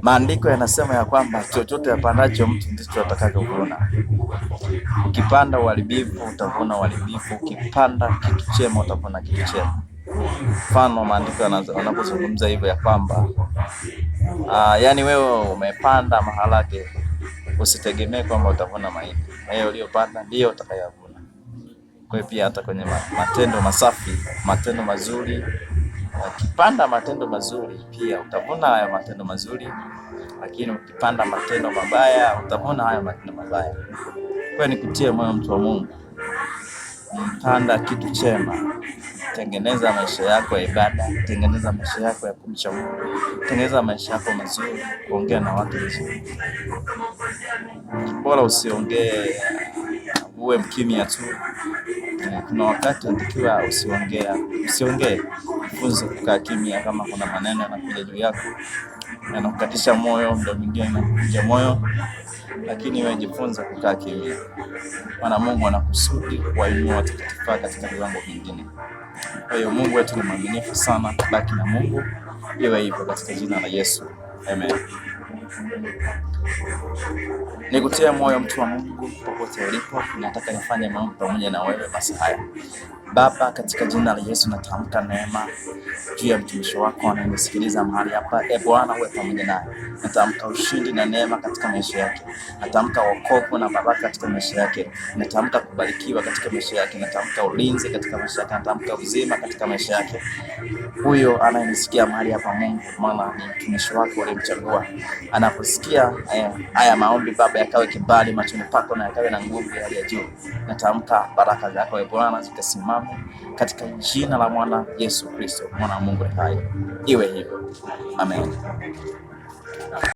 Maandiko yanasema ya kwamba chochote apandacho mtu ndicho atakachovuna. Ukipanda uharibifu utavuna uharibifu, ukipanda kitu chema utavuna kitu chema. Mfano maandiko yanapozungumza hivyo ya kwamba yani wewe umepanda maharage, usitegemee kwamba utavuna mahindi. Wewe uliyopanda ndio utakayovuna. Kwa hiyo pia hata kwenye matendo masafi, matendo mazuri, ukipanda matendo mazuri pia utavuna hayo matendo mazuri, lakini ukipanda matendo mabaya utavuna hayo matendo mabaya. Kwa hiyo nikutie moyo mtu wa Mungu, panda kitu chema, tengeneza maisha yako ya ibada, tengeneza maisha yako ya kumcha Mungu, tengeneza maisha yako mazuri, kuongea na watu vizuri. Bora usiongee, uwe mkimya tu. Kuna wakati unatakiwa usiongee, jifunze kukaa kimya. Kama kuna maneno yanakuja juu yako yanakukatisha moyo, ndio mwingine yanakuja moyo, lakini wewe jifunze kukaa kimya, maana Mungu anakusudi kuwainua watakatifu katika viwango vingine. Kwa hiyo Mungu wetu ni mwaminifu sana, baki na Mungu, iwe hivyo katika jina la Yesu, amen. Nikutia moyo mtu wa Mungu popote ulipo, nataka nifanye maombi pamoja na wewe basi haya. Baba, katika jina la Yesu natamka neema juu ya mtumishi wako anayenisikiliza mahali hapa. Bwana uwe pamoja naye. Natamka ushindi na neema katika maisha yake. Natamka wokovu na baraka katika maisha yake. Natamka kubarikiwa katika maisha yake. Natamka ulinzi katika maisha yake. Natamka uzima katika maisha yake. Huyo anayenisikia mahali hapa, Mungu, maana ni mtumishi wako uliyemchagua. Anaposikia haya maombi Baba, yakawe kibali machoni pako na yakawe na nguvu ya hali ya juu. Natamka baraka zako Bwana zikasimame katika jina la mwana Yesu Kristo, mwana wa Mungu hai. Iwe hivyo. Amen.